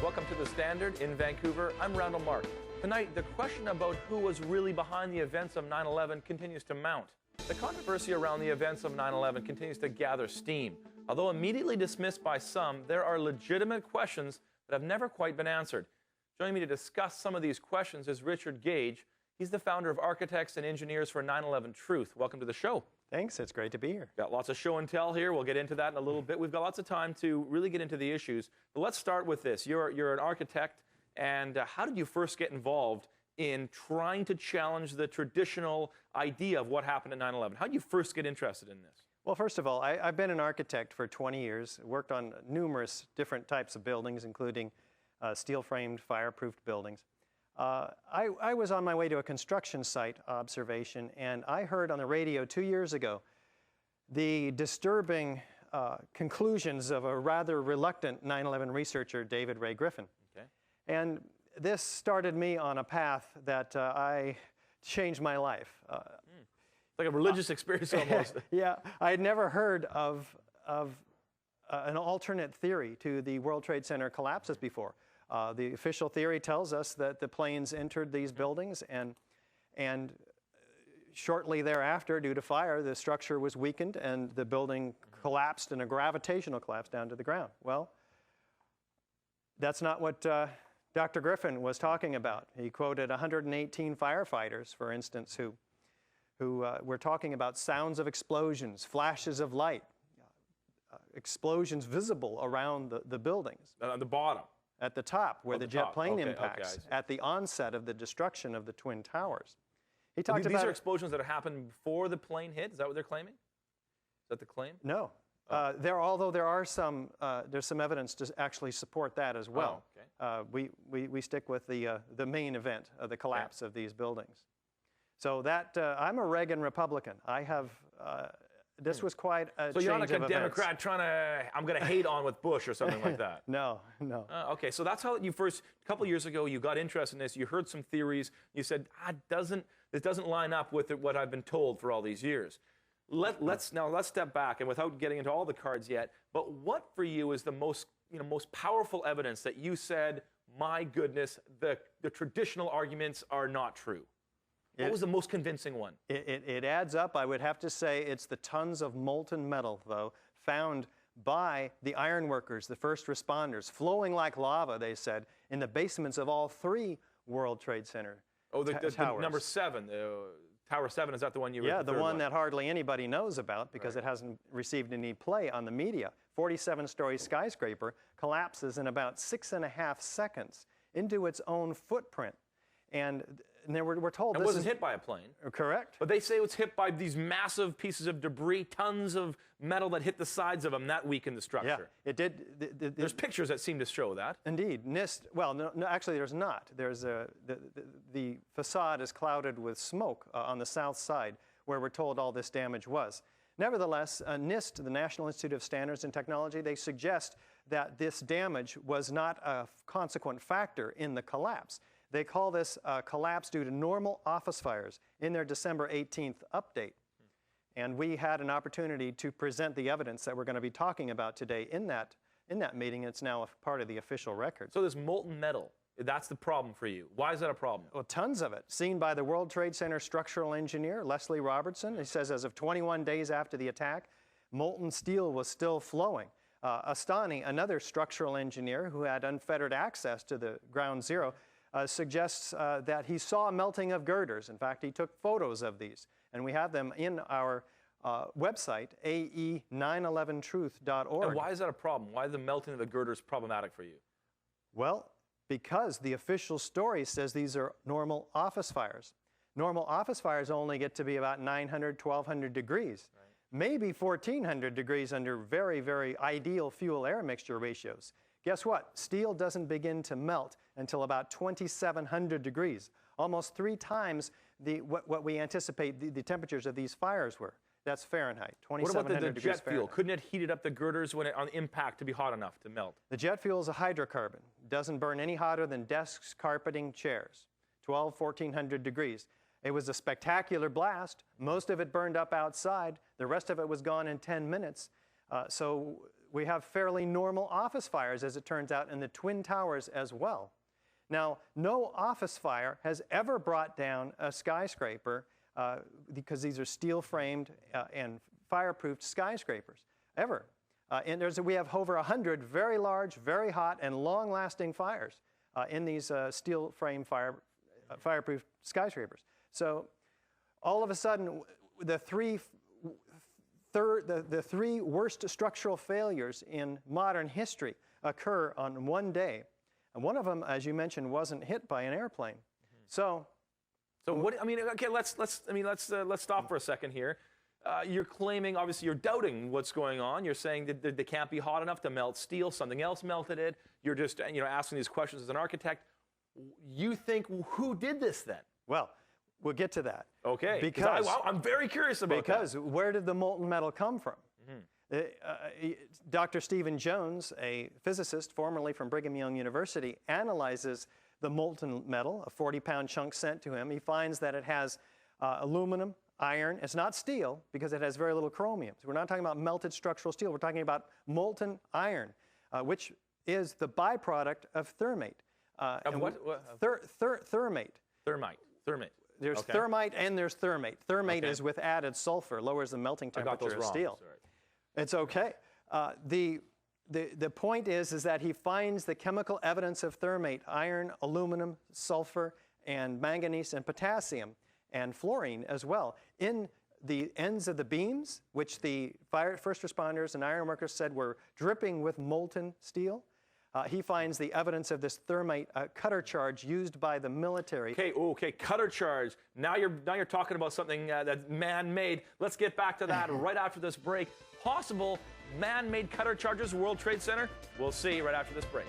Welcome to The Standard in Vancouver. I'm Randall Mark. Tonight, the question about who was really behind the events of 9/11 continues to mount. The controversy around the events of 9/11 continues to gather steam. Although immediately dismissed by some, there are legitimate questions that have never quite been answered. Joining me to discuss some of these questions is Richard Gage. He's the founder of Architects and Engineers for 9/11 Truth. Welcome to the show. Thanks, it's great to be here. Got lots of show and tell here. We'll get into that in a little bit. We've got lots of time to really get into the issues. But let's start with this. You're an architect, and how did you first get involved in trying to challenge the traditional idea of what happened at 9/11? How did you first get interested in this? Well, first of all, I've been an architect for 20 years, worked on numerous different types of buildings, including steel-framed, fireproofed buildings. I was on my way to a construction site observation, and I heard on the radio 2 years ago the disturbing conclusions of a rather reluctant 9/11 researcher, David Ray Griffin. Okay. And this started me on a path that I changed my life. Like a religious experience almost. Yeah, I had never heard of an alternate theory to the World Trade Center collapses before. The official theory tells us that the planes entered these buildings, and shortly thereafter, due to fire, the structure was weakened and the building collapsed in a gravitational collapse down to the ground. Well, that's not what Dr. Griffin was talking about. He quoted 118 firefighters, for instance, who were talking about sounds of explosions, flashes of light, explosions visible around the buildings. On the bottom? At the top, where the jet plane impacts, okay, at the onset of the destruction of the Twin Towers. He talked These about are explosions that happened before the plane hit? Is that what they're claiming? Is that the claim? No. Although there are some, there's some evidence to actually support that as well. Oh, okay. We stick with the main event of the collapse of these buildings. So that, I'm a Reagan Republican. I have, this was quite a change of events. So you're not like a Democrat trying to, I'm going to hate on with Bush or something like that? No. Okay, so that's how you first, a couple years ago, you got interested in this, you heard some theories, you said, this doesn't line up with what I've been told for all these years. Let's step back, and without getting into all the cards yet, but what for you is the most powerful evidence that you said, my goodness, the traditional arguments are not true? What was the most convincing one? It adds up. I would have to say it's the tons of molten metal, though, found by the ironworkers, the first responders, flowing like lava, they said, in the basements of all three World Trade Center towers. The number 7, Tower 7, is that the one you were Yeah, the one that hardly anybody knows about because it hasn't received any play on the media. 47-story skyscraper collapses in about 6.5 seconds into its own footprint. And we're told it wasn't hit by a plane. Correct. But they say it was hit by these massive pieces of debris, tons of metal that hit the sides of them. That weakened the structure. Yeah, it did. There's pictures that seem to show that. Indeed. NIST, well, no, actually there's not. There's the facade is clouded with smoke on the south side where we're told all this damage was. Nevertheless, NIST, the National Institute of Standards and Technology, they suggest that this damage was not a consequent factor in the collapse. They call this collapse due to normal office fires in their December 18th update. And we had an opportunity to present the evidence that we're going to be talking about today in that meeting. It's now a part of the official record. So this molten metal, that's the problem for you. Why is that a problem? Well, tons of it. Seen by the World Trade Center structural engineer, Leslie Robertson. He says as of 21 days after the attack, molten steel was still flowing. Astani, another structural engineer who had unfettered access to the ground zero, suggests that he saw a melting of girders. In fact, he took photos of these, and we have them in our website, ae911truth.org. And why is that a problem? Why is the melting of the girders problematic for you? Well, because the official story says these are normal office fires. Normal office fires only get to be about 900, 1200 degrees. Right. Maybe 1400 degrees under very, very ideal fuel-air mixture ratios. Guess what? Steel doesn't begin to melt until about 2,700 degrees, almost 3 times what we anticipate the temperatures of these fires were. That's Fahrenheit, 2,700 degrees Fahrenheit. What about the jet fuel? Couldn't it heat up the girders on impact to be hot enough to melt? The jet fuel is a hydrocarbon. Doesn't burn any hotter than desks, carpeting, chairs, 1,400 degrees. It was a spectacular blast. Most of it burned up outside. The rest of it was gone in 10 minutes. So we have fairly normal office fires, as it turns out, in the Twin Towers as well. Now, no office fire has ever brought down a skyscraper because these are steel-framed and fireproofed skyscrapers, ever. And we have over 100 very large, very hot, and long-lasting fires in these steel-frame fireproof skyscrapers. So all of a sudden, the three worst structural failures in modern history occur on one day. And one of them, as you mentioned, wasn't hit by an airplane. So what, I mean, okay, let's stop for a second here. You're claiming, obviously, you're doubting what's going on. You're saying that they can't be hot enough to melt steel. Something else melted it. You're just, asking these questions as an architect. You think, who did this then? Well, we'll get to that. Okay. Because I'm very curious about that. Because where did the molten metal come from? Dr. Stephen Jones, a physicist formerly from Brigham Young University, analyzes the molten metal, a 40-pound chunk sent to him. He finds that it has aluminum, iron. It's not steel because it has very little chromium. So we're not talking about melted structural steel. We're talking about molten iron, which is the byproduct of thermate. Thermate. Thermite. There's thermite and there's thermate. Thermate is with added sulfur, lowers the melting temperature of steel. Sorry. It's okay. The point is that he finds the chemical evidence of thermate, iron, aluminum, sulfur, and manganese and potassium, and fluorine as well, in the ends of the beams, which the first responders and iron workers said were dripping with molten steel. He finds the evidence of this thermite cutter charge used by the military. Okay, cutter charge. Now you're talking about something that's man-made. Let's get back to that right after this break. Possible man-made cutter charges, World Trade Center? We'll see right after this break.